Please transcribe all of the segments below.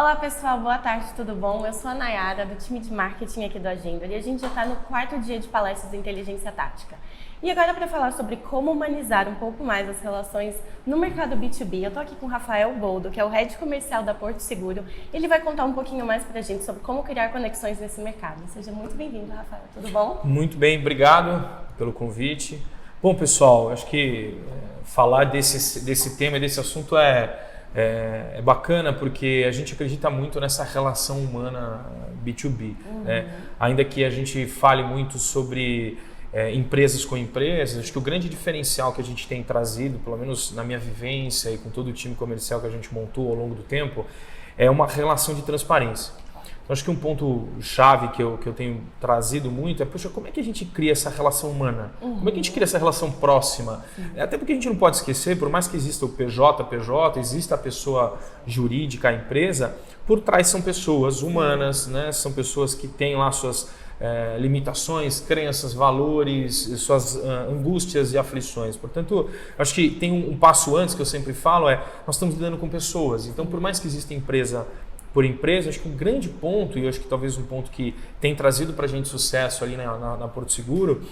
Olá pessoal, boa tarde, tudo bom? Eu sou a Nayara, do time de marketing aqui do Agenda, e a gente já está no 4º dia de palestras de inteligência tática. E agora para falar sobre como humanizar um pouco mais as relações no mercado B2B, eu estou aqui com o Rafael Boldo, que é o Head Comercial da Porto Seguro. Ele vai contar um pouquinho mais para a gente sobre como criar conexões nesse mercado. Seja muito bem-vindo, Rafael, tudo bom? Muito bem, obrigado pelo convite. Bom pessoal, acho que falar desse tema e desse assunto é bacana porque a gente acredita muito nessa relação humana B2B. Né? Ainda que a gente fale muito sobre empresas com empresas, acho que o grande diferencial que a gente tem trazido, pelo menos na minha vivência e com todo o time comercial que a gente montou ao longo do tempo, é uma relação de transparência. Então, acho que um ponto chave que eu tenho trazido muito é, poxa, como é que a gente cria essa relação humana? Como é que a gente cria essa relação próxima? Até porque a gente não pode esquecer, por mais que exista o PJ, exista a pessoa jurídica, a empresa, por trás são pessoas humanas, né? São pessoas que têm lá suas limitações, crenças, valores, suas angústias e aflições. Portanto, acho que tem um passo antes que eu sempre falo, nós estamos lidando com pessoas. Então, por mais que exista empresa por empresa, acho que um grande ponto, e eu acho que talvez um ponto que tem trazido para a gente sucesso ali na Porto Seguro,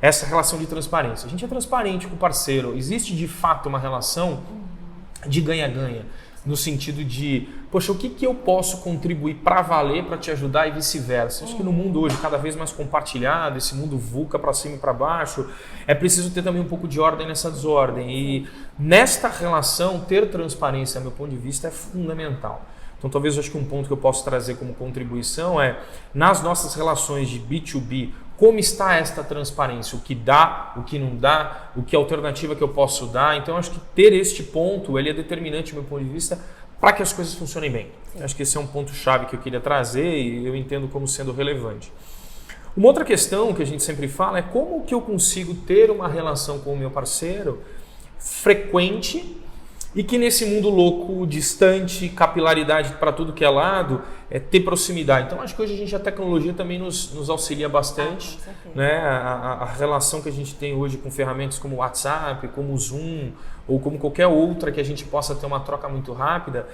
é essa relação de transparência. A gente é transparente com o parceiro, existe de fato uma relação de ganha-ganha, no sentido de, poxa, o que eu posso contribuir para valer, para te ajudar e vice-versa. Acho que no mundo hoje, cada vez mais compartilhado, esse mundo VUCA para cima e para baixo, é preciso ter também um pouco de ordem nessa desordem. E nesta relação, ter transparência, a meu ponto de vista, é fundamental. Então, talvez eu acho que um ponto que eu posso trazer como contribuição é, nas nossas relações de B2B, como está esta transparência? O que dá, o que não dá, o que alternativa que eu posso dar? Então, eu acho que ter este ponto, ele é determinante, do meu ponto de vista, para que as coisas funcionem bem. Acho que esse é um ponto-chave que eu queria trazer e eu entendo como sendo relevante. Uma outra questão que a gente sempre fala é como que eu consigo ter uma relação com o meu parceiro frequente e que nesse mundo louco, distante, capilaridade para tudo que é lado, ter proximidade. Então, acho que hoje a tecnologia também nos auxilia bastante. Né? A relação que a gente tem hoje com ferramentas como o WhatsApp, como o Zoom, ou como qualquer outra que a gente possa ter uma troca muito rápida,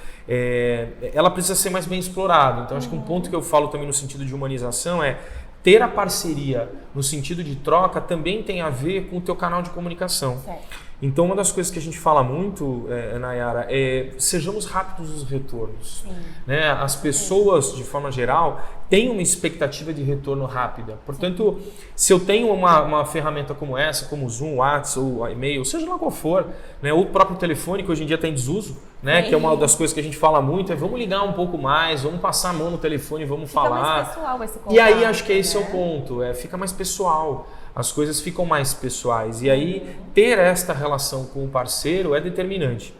ela precisa ser mais bem explorada. Então, acho que um ponto que eu falo também no sentido de humanização é ter a parceria no sentido de troca também tem a ver com o teu canal de comunicação. Certo. Então, uma das coisas que a gente fala muito, Nayara, sejamos rápidos nos retornos. Né? As pessoas, de forma geral, têm uma expectativa de retorno rápida. Portanto, se eu tenho uma ferramenta como essa, como o Zoom, WhatsApp ou e-mail, seja lá qual for, né? Ou o próprio telefone, que hoje em dia está em desuso, né? Que é uma das coisas que a gente fala muito, vamos ligar um pouco mais, vamos passar a mão no telefone e vamos falar. Fica mais pessoal esse contato, e aí, acho que esse é o ponto, fica mais pessoal. As coisas ficam mais pessoais e aí ter esta relação com o parceiro é determinante.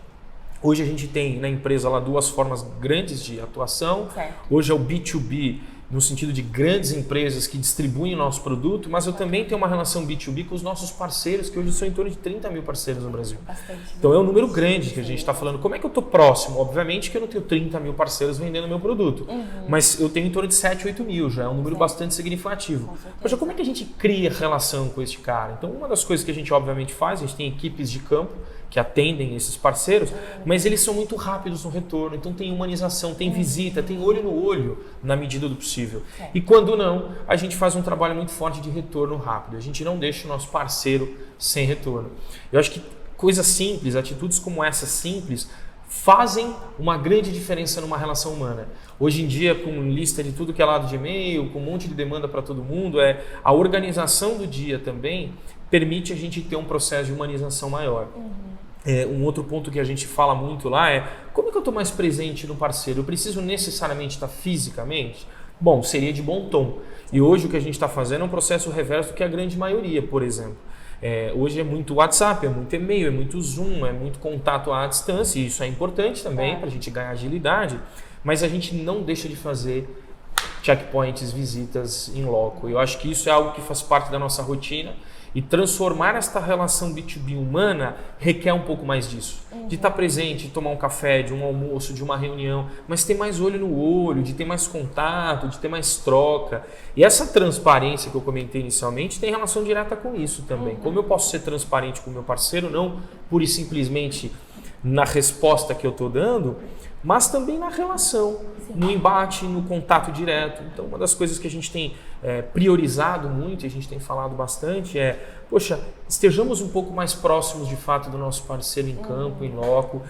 Hoje a gente tem na empresa lá 2 formas grandes de atuação. Certo. Hoje é o B2B, no sentido de grandes empresas que distribuem o nosso produto, mas eu também tenho uma relação B2B com os nossos parceiros, que hoje são em torno de 30 mil parceiros no Brasil. Bastante. Então é um número grande que a gente está falando. Como é que eu estou próximo? Obviamente que eu não tenho 30 mil parceiros vendendo meu produto, mas eu tenho em torno de 7, 8 mil, já é um número bastante significativo. Poxa, como é que a gente cria relação com este cara? Então uma das coisas que a gente obviamente faz, a gente tem equipes de campo que atendem esses parceiros, mas eles são muito rápidos no retorno, então tem humanização, tem visita, tem olho no olho na medida do possível. E quando não, a gente faz um trabalho muito forte de retorno rápido, a gente não deixa o nosso parceiro sem retorno. Eu acho que coisas simples, atitudes como essas simples, fazem uma grande diferença numa relação humana. Hoje em dia, com lista de tudo que é lado de e-mail, com um monte de demanda para todo mundo, a organização do dia também permite a gente ter um processo de humanização maior. Um outro ponto que a gente fala muito lá é como é que eu estou mais presente no parceiro? Eu preciso necessariamente estar fisicamente? Bom, seria de bom tom. E hoje o que a gente está fazendo é um processo reverso do que a grande maioria, por exemplo. Hoje é muito WhatsApp, é muito e-mail, é muito Zoom, é muito contato à distância, e isso é importante também para a gente ganhar agilidade, mas a gente não deixa de fazer checkpoints, visitas in loco. Eu acho que isso é algo que faz parte da nossa rotina. E transformar esta relação B2B humana requer um pouco mais disso. De estar presente, de tomar um café, de um almoço, de uma reunião, mas ter mais olho no olho, de ter mais contato, de ter mais troca. E essa transparência que eu comentei inicialmente tem relação direta com isso também. Como eu posso ser transparente com o meu parceiro, não pura e simplesmente na resposta que eu estou dando, mas também na relação, no embate, no contato direto. Então, uma das coisas que a gente tem priorizado muito e a gente tem falado bastante é, poxa, estejamos um pouco mais próximos de fato do nosso parceiro em campo, em loco,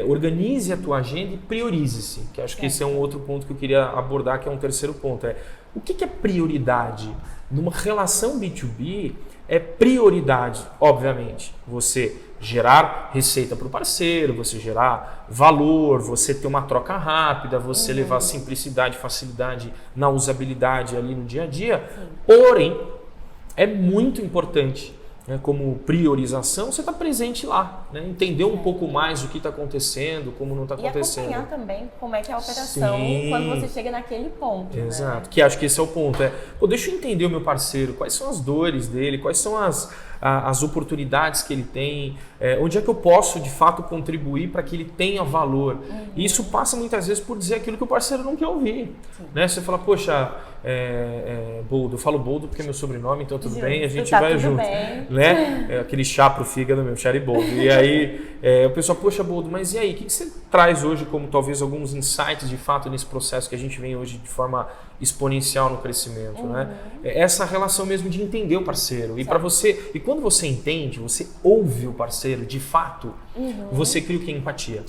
organize a tua agenda e priorize-se, que acho que esse é um outro ponto que eu queria abordar, que é um terceiro ponto. O que é prioridade? Numa relação B2B, é prioridade, obviamente, você gerar receita para o parceiro, você gerar valor, você ter uma troca rápida, você levar simplicidade, facilidade na usabilidade ali no dia a dia. Porém, é muito importante, né, como priorização, você está presente lá, né, entender um pouco mais o que está acontecendo, como não está acontecendo. E acompanhar também como é que é a operação quando você chega naquele ponto. Exato, né? que acho que esse é o ponto. Deixa eu entender o meu parceiro, quais são as dores dele, quais são as oportunidades que ele tem, onde é que eu posso de fato contribuir para que ele tenha valor. E isso passa muitas vezes por dizer aquilo que o parceiro não quer ouvir. Né? Você fala, poxa, Boldo, eu falo Boldo porque é meu sobrenome, então tudo bem, a gente vai junto. Né? Aquele chá pro fígado meu, Chariboldo. E aí o pessoal, poxa, Boldo, mas e aí, o que você traz hoje como talvez alguns insights de fato nesse processo que a gente vem hoje de forma exponencial no crescimento, né? Essa relação mesmo de entender o parceiro. E para você, e quando você entende, você ouve o parceiro de fato, você cria o que? Empatia.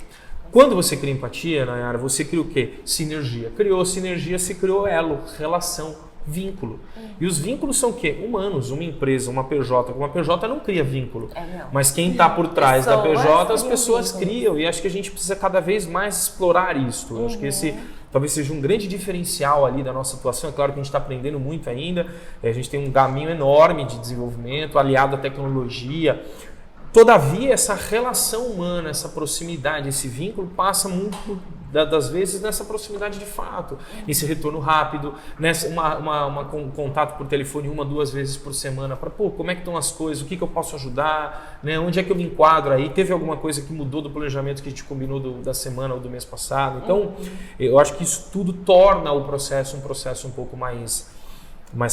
Quando você cria empatia, Nayara, você cria o quê? Sinergia. Criou sinergia, se criou elo, relação, vínculo. E os vínculos são o quê? Humanos. Uma empresa, uma PJ. Uma PJ não cria vínculo. Mas quem está por trás da PJ, as pessoas criam. E acho que a gente precisa cada vez mais explorar isso. Eu acho que esse talvez seja um grande diferencial ali da nossa atuação. É claro que a gente está aprendendo muito ainda. A gente tem um caminho enorme de desenvolvimento, aliado à tecnologia. Todavia, essa relação humana, essa proximidade, esse vínculo passa muito das vezes nessa proximidade de fato, nesse retorno rápido, nessa um contato por telefone 1, 2 vezes por semana para, como é que estão as coisas, o que eu posso ajudar, né? Onde é que eu me enquadro aí, teve alguma coisa que mudou do planejamento que a gente combinou da semana ou do mês passado. Então, eu acho que isso tudo torna o processo um processo um pouco mais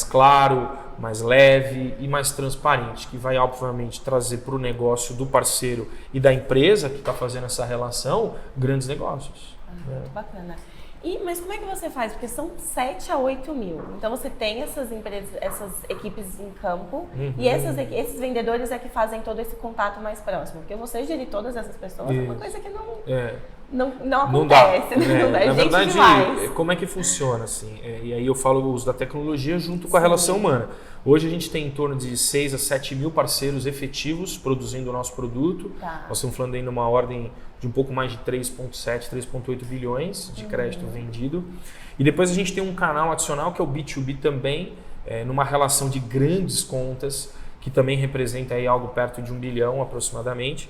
claro, mais leve e mais transparente, que vai obviamente trazer para o negócio do parceiro e da empresa que está fazendo essa relação grandes negócios. Muito bacana. Mas como é que você faz? Porque são 7 a 8 mil. Então você tem essas empresas, essas equipes em campo e esses vendedores é que fazem todo esse contato mais próximo. Porque você gerir todas essas pessoas é uma coisa que não acontece. Não dá. Na verdade, demais. como é que funciona assim? E aí eu falo o uso da tecnologia junto com a relação humana. Hoje a gente tem em torno de 6 a 7 mil parceiros efetivos produzindo o nosso produto. Nós estamos falando aí numa ordem de um pouco mais de 3,7, 3,8 bilhões de crédito vendido. E depois a gente tem um canal adicional que é o B2B também, numa relação de grandes contas, que também representa aí algo perto de 1 bilhão aproximadamente,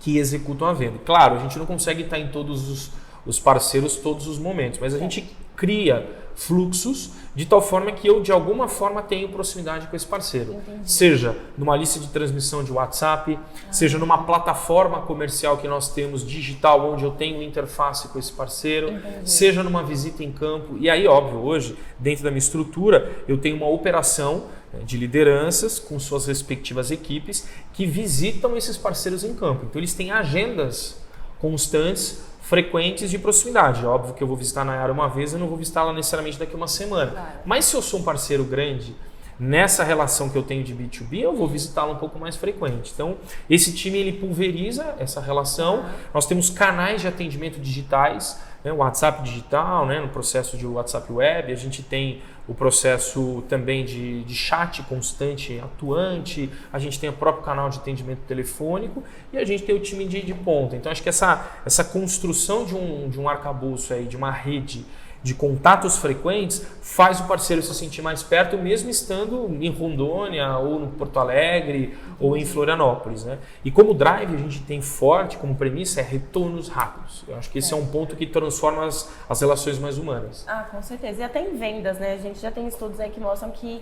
que executam a venda. Claro, a gente não consegue estar em todos os parceiros todos os momentos, mas a gente cria fluxos de tal forma que eu de alguma forma tenho proximidade com esse parceiro. Seja numa lista de transmissão de WhatsApp, seja numa plataforma comercial que nós temos digital onde eu tenho interface com esse parceiro, seja numa visita em campo. E aí, óbvio, hoje, dentro da minha estrutura, eu tenho uma operação de lideranças com suas respectivas equipes que visitam esses parceiros em campo. Então eles têm agendas constantes, frequentes de proximidade. Óbvio que eu vou visitar a Nayara uma vez, eu não vou visitá-la necessariamente daqui a uma semana. Claro. Mas se eu sou um parceiro grande, nessa relação que eu tenho de B2B, eu vou visitá-la um pouco mais frequente. Então, esse time ele pulveriza essa relação. Nós temos canais de atendimento digitais, né, o WhatsApp digital, né, no processo de WhatsApp Web, a gente tem o processo também de chat constante, atuante, a gente tem o próprio canal de atendimento telefônico e a gente tem o time de ponta. Então, acho que essa construção de um arcabouço, aí, de uma rede de contatos frequentes, faz o parceiro se sentir mais perto, mesmo estando em Rondônia, ou no Porto Alegre, ou em Florianópolis. Né? E como drive a gente tem forte, como premissa, retornos rápidos. Eu acho que esse é um ponto que transforma as relações mais humanas. Com certeza. E até em vendas, né? A gente já tem estudos aí que mostram que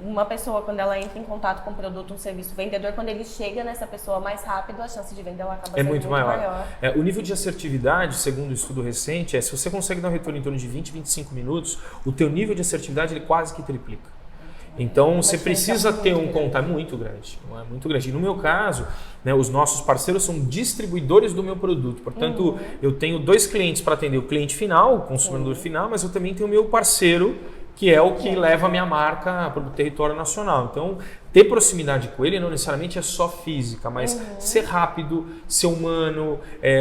uma pessoa, quando ela entra em contato com um produto, um serviço, o vendedor, quando ele chega nessa pessoa mais rápido, a chance de venda ela acaba sendo muito maior. O nível de assertividade, segundo um estudo recente, se você consegue dar um retorno em torno de 20, 25 minutos, o teu nível de assertividade ele quase que triplica. Então você precisa ter um contato muito grande, não é muito grande. E no meu caso, né, os nossos parceiros são distribuidores do meu produto. Portanto, eu tenho 2 clientes para atender: o cliente final, o consumidor final, mas eu também tenho o meu parceiro, que é o que leva a minha marca para o território nacional. Então, ter proximidade com ele não necessariamente é só física, mas ser rápido, ser humano.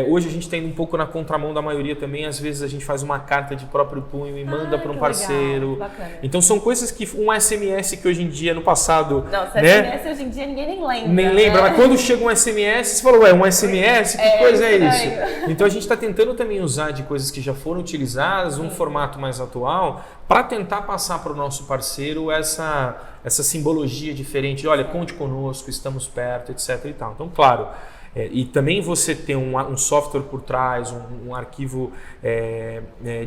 Hoje a gente está indo um pouco na contramão da maioria também. Às vezes a gente faz uma carta de próprio punho e manda para um parceiro. Então são coisas que um SMS que hoje em dia, no passado... Não, SMS hoje em dia ninguém nem lembra. Nem lembra, mas quando chega um SMS, você fala, um SMS? Que coisa é isso? Então a gente está tentando também usar de coisas que já foram utilizadas, um formato mais atual, para tentar passar para o nosso parceiro essa simbologia diferente. Olha, conte conosco, estamos perto, etc. e tal. Então, claro, e também você ter um software por trás, um arquivo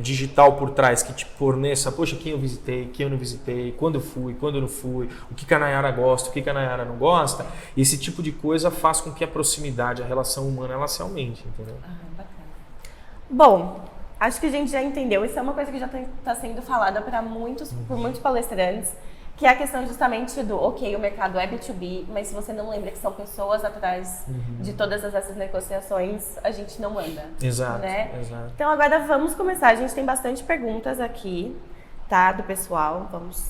digital por trás que te forneça, poxa, quem eu visitei, quem eu não visitei, quando eu fui, quando eu não fui, o que a Nayara gosta, o que a Nayara não gosta. Esse tipo de coisa faz com que a proximidade, a relação humana, ela se aumente, entendeu? Bacana. Bom, acho que a gente já entendeu. Isso é uma coisa que já está sendo falada por muitos palestrantes, que é a questão justamente do, ok, o mercado é B2B, mas se você não lembra que são pessoas atrás de todas essas negociações, a gente não anda. Exato, né? Exato. Então agora vamos começar. A gente tem bastante perguntas aqui, tá, do pessoal. Vamos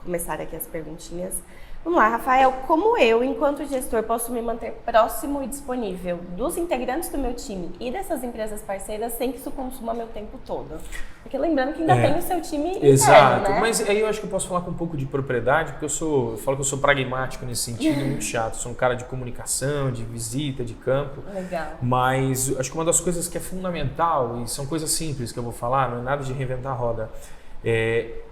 começar aqui as perguntinhas. Vamos lá, Rafael, como eu, enquanto gestor, posso me manter próximo e disponível dos integrantes do meu time e dessas empresas parceiras sem que isso consuma meu tempo todo? Porque lembrando que ainda tem o seu time interno, exato, né? Mas aí eu acho que eu posso falar com um pouco de propriedade, porque eu falo que eu sou pragmático nesse sentido, muito chato. Sou um cara de comunicação, de visita, de campo. Legal. Mas acho que uma das coisas que é fundamental, e são coisas simples que eu vou falar, não é nada de reinventar a roda, é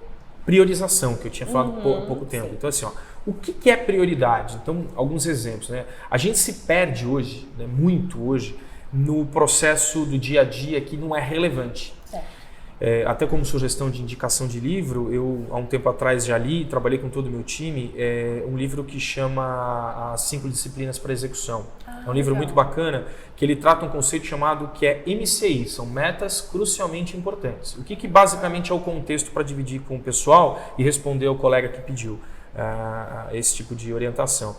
priorização, que eu tinha falado há pouco tempo. Sim. Então assim, o que é prioridade? Então, alguns exemplos, né? A gente se perde hoje, né, muito hoje, no processo do dia a dia que não é relevante. Até como sugestão de indicação de livro, eu há um tempo atrás já li, trabalhei com todo o meu time, um livro que chama As 5 Disciplinas para Execução. É um livro muito bacana, que ele trata um conceito chamado que é MCI, são metas crucialmente importantes. O que basicamente é o contexto para dividir com o pessoal e responder ao colega que pediu esse tipo de orientação.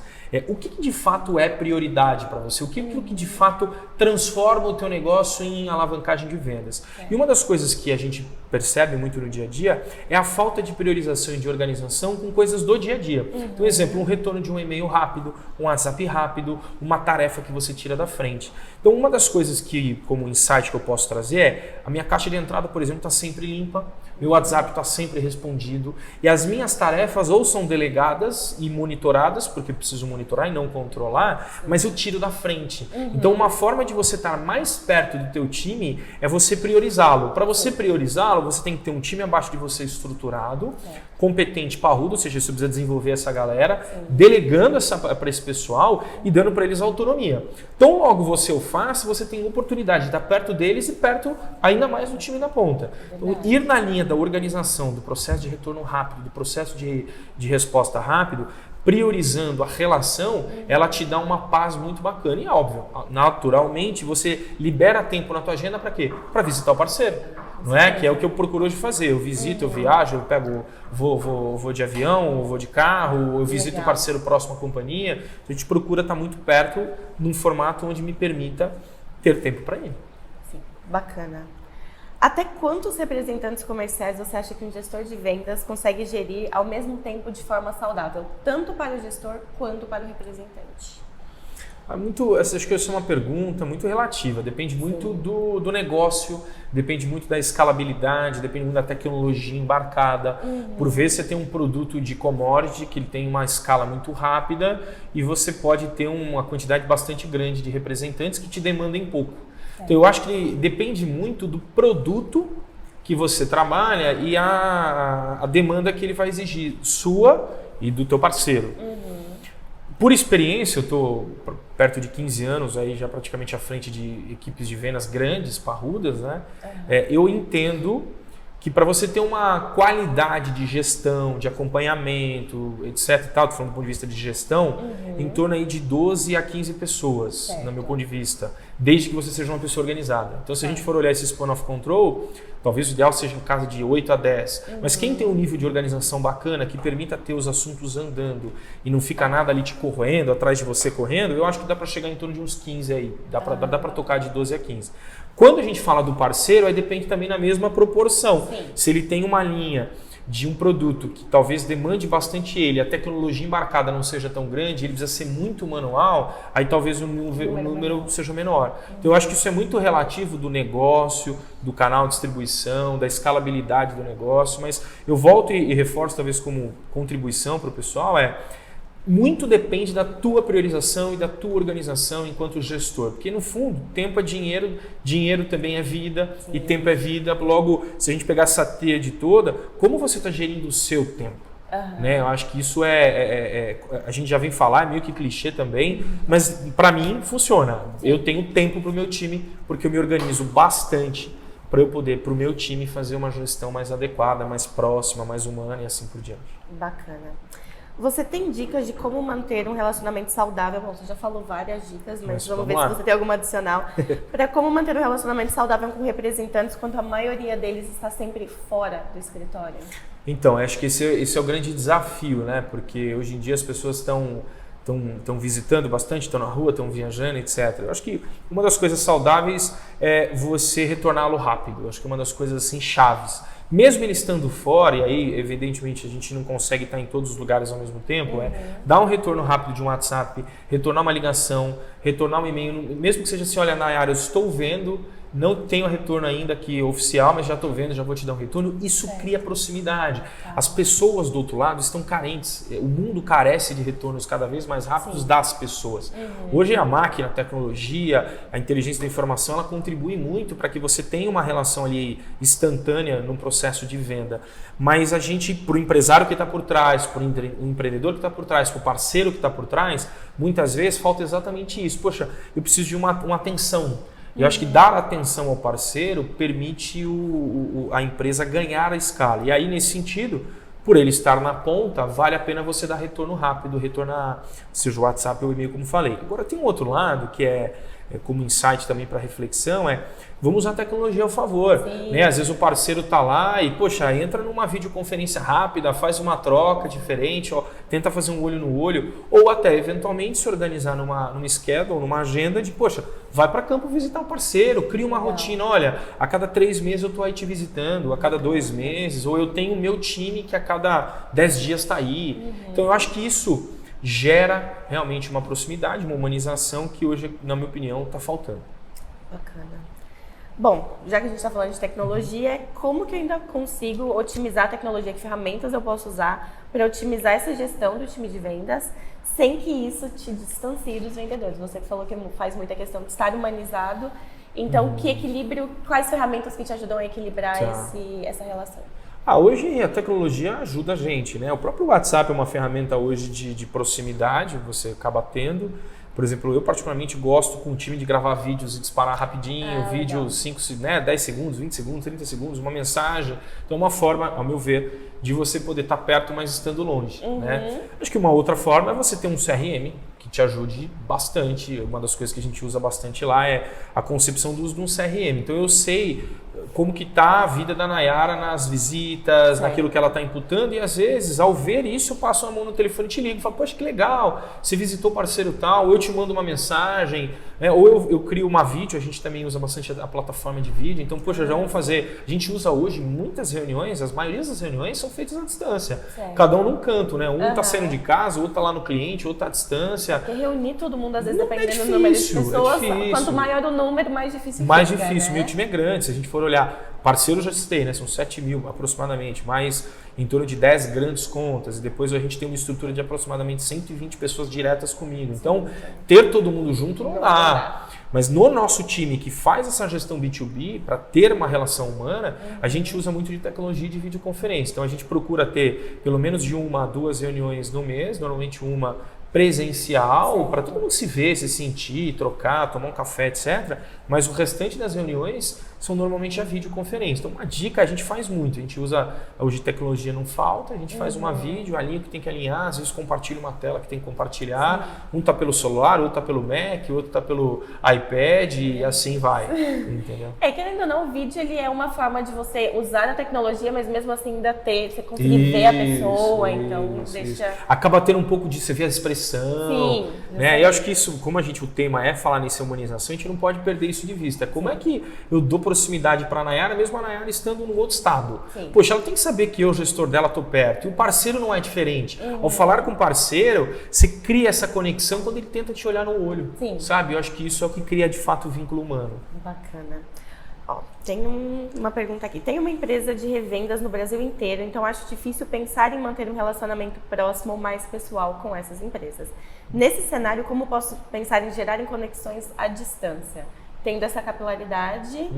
O que de fato é prioridade para você? O que de fato transforma o teu negócio em alavancagem de vendas? E uma das coisas que a gente percebe muito no dia a dia é a falta de priorização e de organização com coisas do dia a dia. Então, exemplo, um retorno de um e-mail rápido, um WhatsApp rápido, uma tarefa que você tira da frente. Então, uma das coisas que, como insight que eu posso trazer é a minha caixa de entrada, por exemplo, está sempre limpa, meu WhatsApp está sempre respondido e as minhas tarefas ou são delegadas e monitoradas, porque eu preciso monitorar e não controlar, mas eu tiro da frente. Então, uma forma de você estar mais perto do teu time é você priorizá-lo. Para você priorizá-lo, você tem que ter um time abaixo de você estruturado, competente, parrudo, ou seja, você precisa desenvolver essa galera, delegando para esse pessoal e dando para eles autonomia. Então, logo você o faz, você tem oportunidade de estar perto deles e perto ainda mais do time da ponta. Então, ir na linha da organização, do processo de retorno rápido, do processo de resposta rápido, priorizando a relação, ela te dá uma paz muito bacana. E óbvio, naturalmente, você libera tempo na tua agenda para quê? Para visitar o parceiro. Não é? Que é o que eu procuro hoje fazer. Eu visito, eu viajo, eu pego, vou de avião, vou de carro, eu visito o parceiro próximo à companhia. A gente procura estar muito perto num formato onde me permita ter tempo para ele. Sim, bacana. Até quantos representantes comerciais você acha que um gestor de vendas consegue gerir ao mesmo tempo de forma saudável, tanto para o gestor quanto para o representante? Acho que essa é uma pergunta muito relativa, depende muito do negócio, depende muito da escalabilidade, depende muito da tecnologia embarcada. Por vezes você tem um produto de commodity que ele tem uma escala muito rápida e você pode ter uma quantidade bastante grande de representantes que te demandem pouco. Então eu acho que depende muito do produto que você trabalha e a demanda que ele vai exigir, sua e do teu parceiro. Por experiência, eu estou perto de 15 anos, aí já praticamente à frente de equipes de vendas grandes, parrudas, né? Eu entendo que para você ter uma qualidade de gestão, de acompanhamento, etc. e tal, falando do ponto de vista de gestão, em torno aí de 12 a 15 pessoas, no meu ponto de vista. desde que você seja uma pessoa organizada. Então, se a gente for olhar esse span of control, talvez o ideal seja em casa de 8 a 10. Mas quem tem um nível de organização bacana, que permita ter os assuntos andando e não fica nada ali te corroendo, atrás de você correndo, eu acho que dá para chegar em torno de uns 15 aí. Dá para tocar de 12 a 15. Quando a gente fala do parceiro, aí depende também na mesma proporção. Sim. Se ele tem uma linha de um produto que talvez demande bastante ele, a tecnologia embarcada não seja tão grande, ele precisa ser muito manual, aí talvez o número seja menor. Então eu acho que isso é muito relativo do negócio, do canal de distribuição, da escalabilidade do negócio, mas eu volto e reforço talvez como contribuição para o pessoal, muito depende da tua priorização e da tua organização enquanto gestor. Porque, no fundo, tempo é dinheiro, dinheiro também é vida, e tempo é vida. Logo, se a gente pegar essa tríade toda, como você está gerindo o seu tempo? Né? Eu acho que isso a gente já vem falar, é meio que clichê também, mas para mim funciona. Eu tenho tempo para o meu time, porque eu me organizo bastante para eu poder, para o meu time, fazer uma gestão mais adequada, mais próxima, mais humana e assim por diante. Bacana. Você tem dicas de como manter um relacionamento saudável? Bom, você já falou várias dicas, mas vamos ver se você tem alguma adicional. Para como manter um relacionamento saudável com representantes quando a maioria deles está sempre fora do escritório? Então, acho que esse é o grande desafio, né? Porque hoje em dia as pessoas estão visitando bastante, estão na rua, estão viajando, etc. Eu acho que uma das coisas saudáveis é você retorná-lo rápido. Eu acho que é uma das coisas assim chaves. Mesmo ele estando fora, e aí evidentemente a gente não consegue estar em todos os lugares ao mesmo tempo, dar um retorno rápido de um WhatsApp, retornar uma ligação, retornar um e-mail, mesmo que seja assim, olha, Nayara, eu estou vendo, não tenho retorno ainda aqui oficial, mas já estou vendo, já vou te dar um retorno. Isso cria proximidade. As pessoas do outro lado estão carentes. O mundo carece de retornos cada vez mais rápidos das pessoas. Hoje a máquina, a tecnologia, a inteligência da informação, ela contribui muito para que você tenha uma relação ali instantânea num processo de venda. Mas a gente, para o empresário que está por trás, para o empreendedor que está por trás, para o parceiro que está por trás, muitas vezes falta exatamente isso. Poxa, eu preciso de uma atenção. E eu acho que dar atenção ao parceiro permite a empresa ganhar a escala. E aí, nesse sentido, por ele estar na ponta, vale a pena você dar retorno rápido, retornar, seja o WhatsApp ou o e-mail, como falei. Agora, tem um outro lado que é como insight também para reflexão, vamos usar a tecnologia ao favor. Né? Às vezes o parceiro está lá e, poxa, entra numa videoconferência rápida, faz uma troca diferente, tenta fazer um olho no olho, ou até eventualmente se organizar numa schedule, numa agenda de, poxa, vai para campo visitar o parceiro, cria uma rotina, olha, a cada 3 meses eu estou aí te visitando, a cada 2 meses, ou eu tenho o meu time que a cada 10 dias está aí. Então eu acho que isso gera realmente uma proximidade, uma humanização que hoje, na minha opinião, está faltando. Bacana. Bom, já que a gente está falando de tecnologia, como que eu ainda consigo otimizar a tecnologia? Que ferramentas eu posso usar para otimizar essa gestão do time de vendas sem que isso te distancie dos vendedores? Você falou que faz muita questão de estar humanizado. Então, que equilíbrio, quais ferramentas que te ajudam a equilibrar essa relação? Hoje a tecnologia ajuda a gente, né? O próprio WhatsApp é uma ferramenta hoje de proximidade, você acaba tendo. Por exemplo, eu particularmente gosto com o time de gravar vídeos e disparar rapidinho, vídeo 10 segundos, 20 segundos, 30 segundos, uma mensagem. Então é uma forma, ao meu ver, de você poder estar perto, mas estando longe. Né? Acho que uma outra forma é você ter um CRM que te ajude bastante. Uma das coisas que a gente usa bastante lá é a concepção do uso de um CRM. Então eu sei como que está a vida da Nayara nas visitas, naquilo que ela está imputando, e às vezes, ao ver isso, eu passo a mão no telefone e te ligo, falo, poxa, que legal, você visitou o parceiro tal, eu te mando uma mensagem, ou eu crio uma vídeo, a gente também usa bastante a plataforma de vídeo, então, poxa, já vamos fazer, a gente usa hoje muitas reuniões, as maiorias das reuniões são feitas à distância, cada um num canto, né? Um está saindo de casa, o outro está lá no cliente, o outro está à distância. Porque reunir todo mundo, às vezes, dependendo do número de pessoas, quanto maior o número, mais difícil fica. Mais difícil, meu time é grande, se a gente for olhar, parceiro já citei, né? São 7 mil aproximadamente, mais em torno de 10 grandes contas, e depois a gente tem uma estrutura de aproximadamente 120 pessoas diretas comigo. Então, ter todo mundo junto não dá. Mas no nosso time que faz essa gestão B2B, para ter uma relação humana, a gente usa muito de tecnologia de videoconferência. Então, a gente procura ter pelo menos de 1 a 2 reuniões no mês, normalmente uma presencial, para todo mundo se ver, se sentir, trocar, tomar um café, etc. Mas o restante das reuniões são normalmente a videoconferência. Então, uma dica, a gente faz muito. A gente usa, hoje tecnologia não falta, a gente faz uma vídeo, alinha o que tem que alinhar, às vezes compartilha uma tela que tem que compartilhar. Um tá pelo celular, outro tá pelo Mac, outro tá pelo iPad e assim vai. Entendeu? Querendo ou não, o vídeo ele é uma forma de você usar a tecnologia, mas mesmo assim ainda você conseguir ver a pessoa, então deixa... Acaba tendo um pouco de você ver a expressão. Sim. Né? E eu acho que isso, como o tema é falar nessa humanização, a gente não pode perder isso de vista. Como é que eu dou proximidade para a Nayara, mesmo a Nayara estando num outro estado? Sim. Poxa, ela tem que saber que eu, o gestor dela, estou perto. E o parceiro não é diferente. Ao falar com o parceiro, você cria essa conexão quando ele tenta te olhar no olho. Sim. Sabe? Eu acho que isso é o que cria, de fato, o vínculo humano. Bacana. Ó, tem uma pergunta aqui. Tem uma empresa de revendas no Brasil inteiro, então acho difícil pensar em manter um relacionamento próximo ou mais pessoal com essas empresas. Nesse cenário, como posso pensar em gerar conexões à distância? Tendo essa capilaridade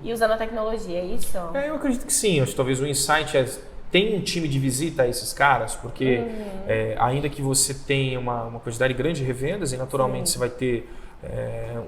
e usando a tecnologia, é isso? Eu acredito que sim. Acho que talvez o insight é... Tem um time de visita a esses caras, porque ainda que você tenha uma quantidade grande de revendas, e naturalmente você vai ter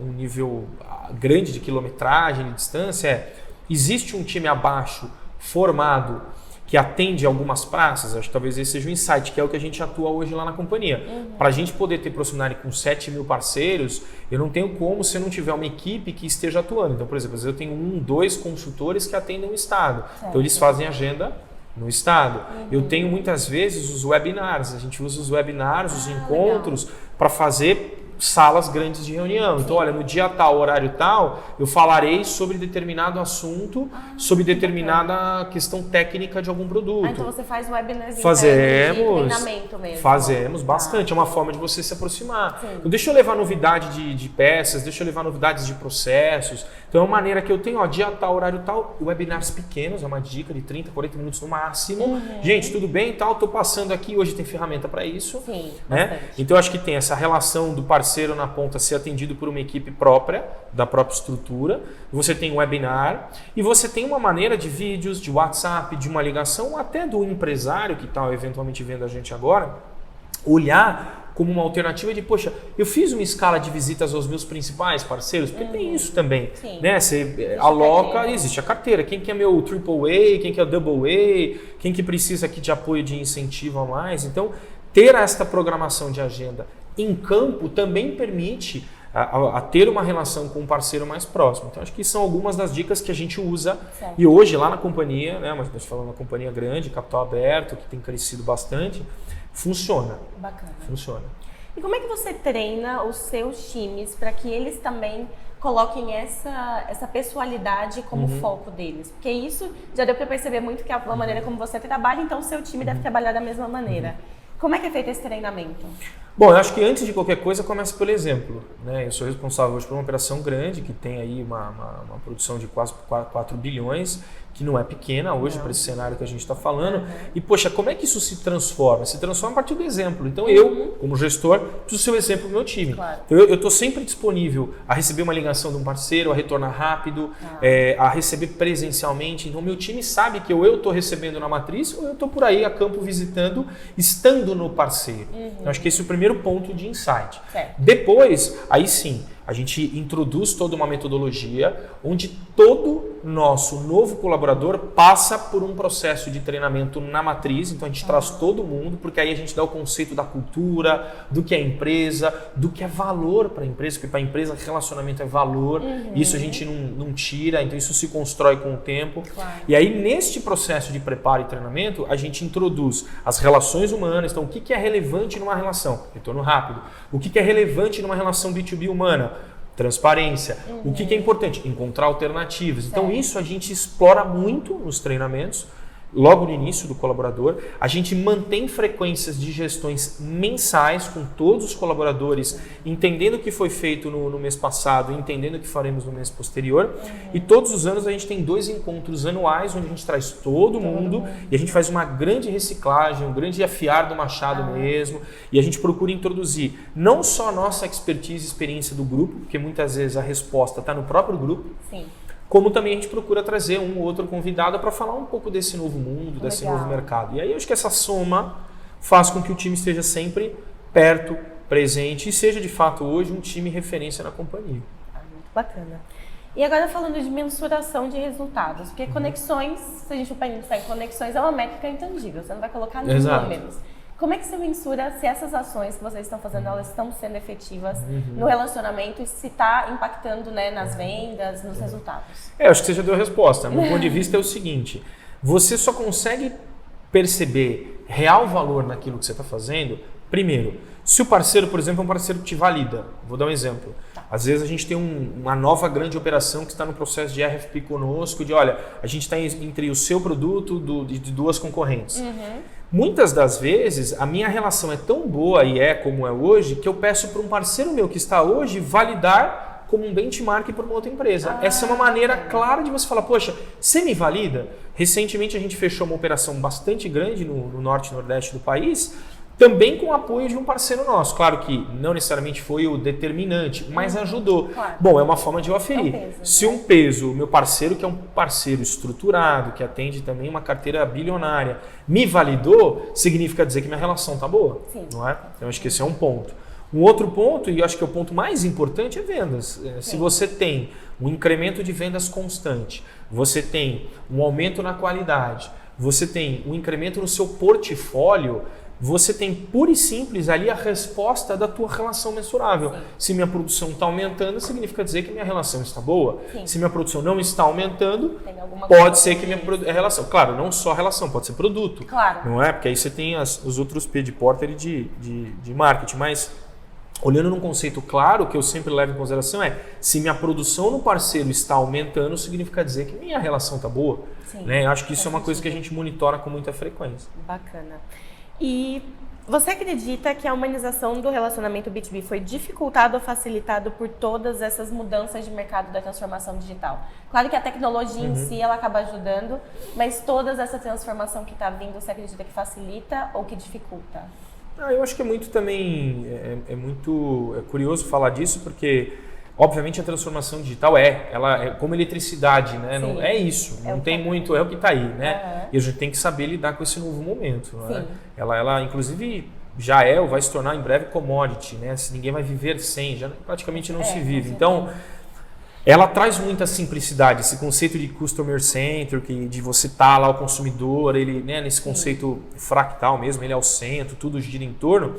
um nível grande de quilometragem, de distância, existe um time abaixo formado que atende algumas praças. Acho que talvez esse seja o insight, que é o que a gente atua hoje lá na companhia. Para a gente poder ter proximidade com 7 mil parceiros, eu não tenho como se eu não tiver uma equipe que esteja atuando. Então, por exemplo, às vezes eu tenho 1, 2 consultores que atendem o Estado. Então, eles fazem agenda no Estado. Eu tenho muitas vezes os webinars, a gente usa os webinars, os encontros, para fazer salas grandes de reunião. Então, olha, no dia tal, horário tal, eu falarei sobre determinado assunto, sobre determinada questão técnica de algum produto. Então você faz webinars de treinamento mesmo. Fazemos bastante. É uma forma de você se aproximar. Então, deixa eu levar novidade de peças, deixa eu levar novidades de processos. Então, é uma maneira que eu tenho, dia tal, horário tal, webinars pequenos, é uma dica de 30, 40 minutos no máximo. Gente, tudo bem e tal, estou passando aqui, hoje tem ferramenta para isso. Sim, né? Então, eu acho que tem essa relação do parceiro na ponta ser atendido por uma equipe própria, da própria estrutura. Você tem um webinar e você tem uma maneira de vídeos, de WhatsApp, de uma ligação, até do empresário que está eventualmente vendo a gente agora, olhar como uma alternativa de, poxa, eu fiz uma escala de visitas aos meus principais parceiros, porque tem isso também, né? Você aloca, existe a carteira, quem que é meu AAA, quem que é o AA, quem que precisa aqui de apoio, de incentivo a mais. Então, ter esta programação de agenda em campo também permite a ter uma relação com um parceiro mais próximo. Então, acho que são algumas das dicas que a gente usa. E hoje, lá na companhia, né, mas nós falamos uma companhia grande, capital aberto, que tem crescido bastante, funciona. Bacana. Funciona. E como é que você treina os seus times para que eles também coloquem essa pessoalidade como foco deles? Porque isso já deu para perceber muito que é a maneira como você trabalha, então o seu time deve trabalhar da mesma maneira. Como é que é feito esse treinamento? Bom, eu acho que antes de qualquer coisa começa pelo exemplo, né? Eu sou responsável hoje por uma operação grande que tem aí uma produção de quase 4 bilhões, que não é pequena hoje para esse cenário que a gente está falando. E, poxa, como é que isso se transforma? Se transforma a partir do exemplo. Então, eu, como gestor, preciso ser o exemplo do meu time. Então, eu estou sempre disponível a receber uma ligação de um parceiro, a retornar rápido, a receber presencialmente. Então, meu time sabe que ou eu estou recebendo na matriz ou eu estou por aí a campo visitando, estando no parceiro. Então, acho que esse é o primeiro ponto de insight. Depois, aí sim, a gente introduz toda uma metodologia onde todo nosso novo colaborador passa por um processo de treinamento na matriz. Então a gente traz todo mundo, porque aí a gente dá o conceito da cultura, do que é empresa, do que é valor para a empresa, porque para a empresa relacionamento é valor, isso a gente não tira, então isso se constrói com o tempo. E aí neste processo de preparo e treinamento, a gente introduz as relações humanas. Então o que é relevante numa relação? Retorno rápido. O que é relevante numa relação B2B humana? Transparência. O que é importante? Encontrar alternativas. Então isso a gente explora muito nos treinamentos. Logo no início do colaborador, a gente mantém frequências de gestões mensais com todos os colaboradores, entendendo o que foi feito no mês passado, entendendo o que faremos no mês posterior. E todos os anos a gente tem 2 encontros anuais, onde a gente traz todo mundo e a gente faz uma grande reciclagem, um grande afiar do machado mesmo. E a gente procura introduzir não só a nossa expertise e experiência do grupo, porque muitas vezes a resposta está no próprio grupo. Sim. Como também a gente procura trazer um ou outro convidado para falar um pouco desse novo mundo, desse novo mercado. E aí eu acho que essa soma faz com que o time esteja sempre perto, presente e seja de fato hoje um time referência na companhia. Muito bacana. E agora falando de mensuração de resultados, porque conexões, se a gente for pensar em conexões, é uma métrica intangível, você não vai colocar números. Como é que você mensura se essas ações que vocês estão fazendo, elas estão sendo efetivas no relacionamento e se está impactando, né, nas vendas, nos resultados? Eu acho que você já deu a resposta. Meu ponto de vista é o seguinte, você só consegue perceber real valor naquilo que você está fazendo, primeiro, se o parceiro, por exemplo, é um parceiro que te valida. Vou dar um exemplo. Às vezes a gente tem uma nova grande operação que está no processo de RFP conosco, de olha, a gente está entre o seu produto de duas concorrentes. Muitas das vezes a minha relação é tão boa e é como é hoje, que eu peço para um parceiro meu que está hoje validar como um benchmark para uma outra empresa. Essa é uma maneira clara de você falar, poxa, você me valida? Recentemente a gente fechou uma operação bastante grande no norte e nordeste do país, também com o apoio de um parceiro nosso. Claro que não necessariamente foi o determinante, mas ajudou. Claro. Bom, é uma forma de eu aferir. Se um peso, o meu parceiro, que é um parceiro estruturado, que atende também uma carteira bilionária, me validou, significa dizer que minha relação está boa. Sim. Não é? Então, acho que esse é um ponto. Um outro ponto, e acho que é o ponto mais importante, é vendas. Se você tem um incremento de vendas constante, você tem um aumento na qualidade, você tem um incremento no seu portfólio, você tem pura e simples ali a resposta da tua relação mensurável. Sim. Se minha produção está aumentando, significa dizer que minha relação está boa. Sim. Se minha produção não está aumentando, pode ser que minha relação... Claro, não só relação, pode ser produto. Claro. Não é? Porque aí você tem os outros P de Porter e de marketing. Mas, olhando num conceito claro, o que eu sempre levo em consideração é se minha produção no parceiro está aumentando, significa dizer que minha relação está boa. Sim. Né? Eu acho que isso é uma coisa que a gente monitora com muita frequência. Bacana. E você acredita que a humanização do relacionamento B2B foi dificultado ou facilitado por todas essas mudanças de mercado da transformação digital? Claro que a tecnologia em si ela acaba ajudando, mas toda essa transformação que está vindo, você acredita que facilita ou que dificulta? Eu acho que é muito também, é muito curioso falar disso, porque obviamente a transformação digital ela é como eletricidade, né? Não, é isso, não tem muito, é o que está aí, né? E a gente tem que saber lidar com esse novo momento. Né? Ela inclusive já ou vai se tornar em breve commodity, né? Se ninguém vai viver sem, já praticamente não se vive. Então, ela traz muita simplicidade, esse conceito de customer centric, de você estar lá o consumidor, ele, né, nesse conceito fractal mesmo, ele é o centro, tudo gira em torno.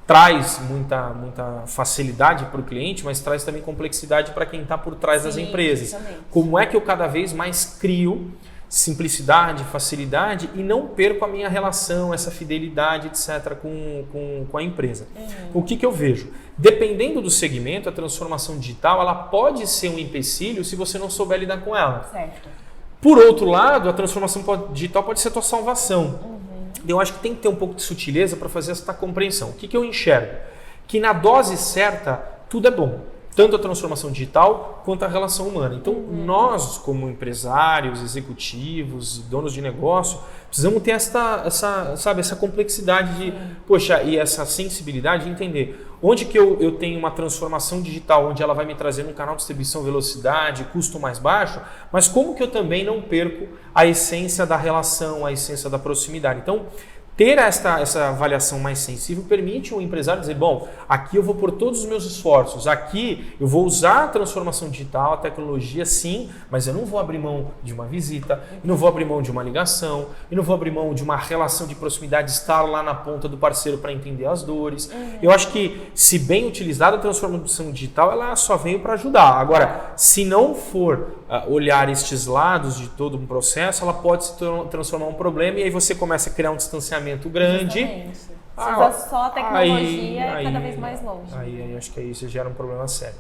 Traz muita facilidade para o cliente, mas traz também complexidade para quem está por trás das empresas. Exatamente. Como é que eu cada vez mais crio simplicidade, facilidade e não perco a minha relação, essa fidelidade, etc., com a empresa? O que eu vejo? Dependendo do segmento, a transformação digital ela pode ser um empecilho se você não souber lidar com ela. Certo. Por outro lado, a transformação digital pode ser a tua salvação. Eu acho que tem que ter um pouco de sutileza para fazer essa compreensão. O que eu enxergo? Que na dose certa, tudo é bom. Tanto a transformação digital quanto a relação humana. Então, nós, como empresários, executivos, donos de negócio, precisamos ter essa complexidade de, poxa, e essa sensibilidade de entender onde que eu tenho uma transformação digital, onde ela vai me trazer um canal de distribuição, velocidade, custo mais baixo, mas como que eu também não perco a essência da relação, a essência da proximidade. Então, ter essa avaliação mais sensível permite o empresário dizer, bom, aqui eu vou pôr todos os meus esforços, aqui eu vou usar a transformação digital, a tecnologia sim, mas eu não vou abrir mão de uma visita, eu não vou abrir mão de uma ligação, eu não vou abrir mão de uma relação de proximidade, estar lá na ponta do parceiro para entender as dores. Eu acho que, se bem utilizada a transformação digital, ela só veio para ajudar. Agora, se não for olhar estes lados de todo um processo, ela pode se transformar em um problema e aí você começa a criar um distanciamento grande. Se usa só a tecnologia cada vez mais longe. Aí acho que aí você gera um problema sério.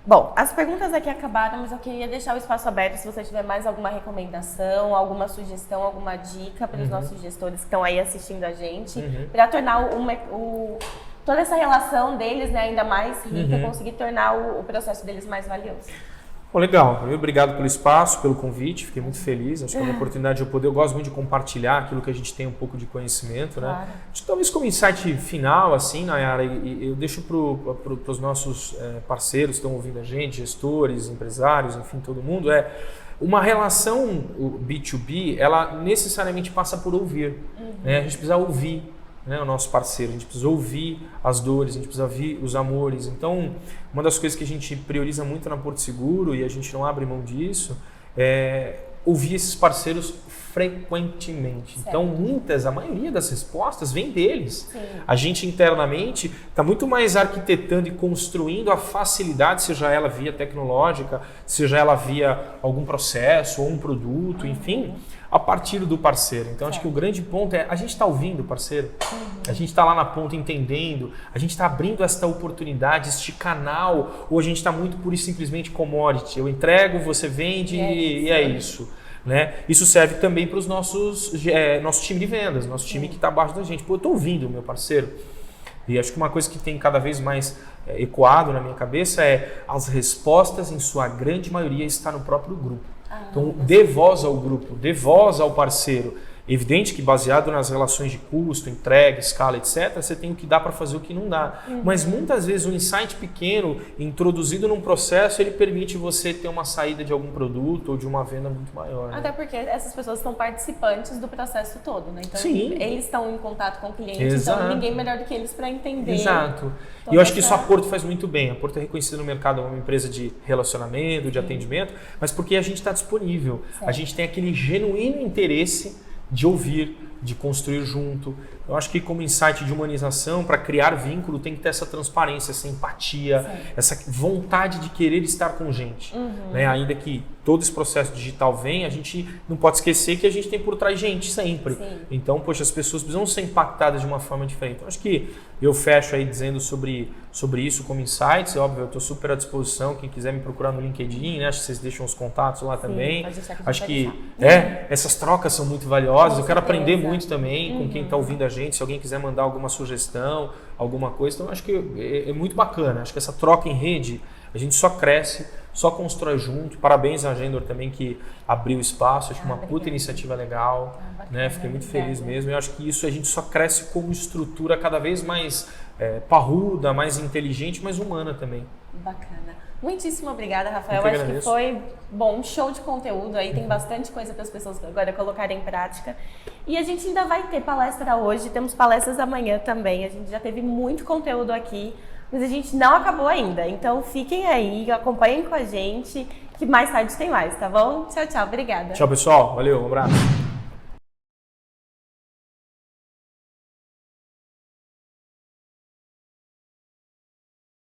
Bom, as perguntas aqui acabaram, mas eu queria deixar o espaço aberto se você tiver mais alguma recomendação, alguma sugestão, alguma dica para os nossos gestores que estão aí assistindo a gente, para tornar toda essa relação deles, né, ainda mais rica, conseguir tornar o processo deles mais valioso. Bom, legal. Obrigado pelo espaço, pelo convite. Fiquei muito feliz. Acho que é uma oportunidade de eu poder. Eu gosto muito de compartilhar aquilo que a gente tem um pouco de conhecimento, né? Claro. Acho que talvez como insight final, assim, Nayara, eu deixo para os nossos parceiros que estão ouvindo a gente, gestores, empresários, enfim, todo mundo, uma relação B2B, ela necessariamente passa por ouvir. Né? A gente precisa ouvir. né, o nosso parceiro, a gente precisa ouvir as dores, a gente precisa ouvir os amores. Então, uma das coisas que a gente prioriza muito na Porto Seguro, e a gente não abre mão disso, é ouvir esses parceiros frequentemente. Certo. Então, a maioria das respostas vem deles. Sim. A gente internamente está muito mais arquitetando e construindo a facilidade, seja ela via tecnológica, seja ela via algum processo ou um produto, enfim, a partir do parceiro. Então, acho que o grande ponto é a gente está ouvindo o parceiro, a gente está lá na ponta entendendo, a gente está abrindo esta oportunidade, este canal, ou a gente está muito pura e simplesmente commodity. Eu entrego, você vende e é isso. Né? Isso serve também para os nosso time de vendas, nosso time que está abaixo da gente. Pô, eu estou ouvindo o meu parceiro. E acho que uma coisa que tem cada vez mais ecoado na minha cabeça é as respostas, em sua grande maioria, está no próprio grupo. Então, dê voz ao grupo, dê voz ao parceiro. Evidente que baseado nas relações de custo, entrega, escala, etc., você tem o que dá para fazer o que não dá. Mas muitas vezes um insight pequeno, introduzido num processo, ele permite você ter uma saída de algum produto ou de uma venda muito maior. Né? Até porque essas pessoas são participantes do processo todo, né? Então, Sim. Eles estão em contato com o cliente, Exato. então ninguém melhor do que eles para entender. Exato. E eu acho que isso a Porto faz muito bem. A Porto é reconhecida no mercado como uma empresa de relacionamento, de atendimento, mas porque a gente está disponível. Certo. A gente tem aquele genuíno interesse de ouvir, de construir junto. Eu acho que como insight de humanização, para criar vínculo, tem que ter essa transparência, essa empatia, essa vontade de querer estar com gente. Né? Ainda que todo esse processo digital vem, a gente não pode esquecer que a gente tem por trás gente sempre. Sim. Então, poxa, as pessoas precisam ser impactadas de uma forma diferente. Então, acho que eu fecho aí dizendo sobre isso como insights. É óbvio, eu estou super à disposição. Quem quiser me procurar no LinkedIn, né? Acho que vocês deixam os contatos lá também. Pode deixar que Acho que essas trocas são muito valiosas. Eu quero aprender muito também com quem está ouvindo a gente. Se alguém quiser mandar alguma sugestão, alguma coisa. Então, acho que é muito bacana. Acho que essa troca em rede, a gente só cresce, só constrói junto. Parabéns à Agendor também que abriu espaço. Acho que uma puta iniciativa legal. Né? Fiquei muito feliz mesmo. Eu acho que isso a gente só cresce como estrutura cada vez mais parruda, mais inteligente, mais humana também. Bacana. Muitíssimo obrigada, Rafael. Eu que Acho que agradeço. foi um show de conteúdo aí, tem bastante coisa para as pessoas agora colocarem em prática. E a gente ainda vai ter palestra hoje, temos palestras amanhã também. A gente já teve muito conteúdo aqui, mas a gente não acabou ainda. Então fiquem aí, acompanhem com a gente, que mais tarde tem mais, tá bom? Tchau, tchau. Obrigada. Tchau, pessoal. Valeu, um abraço.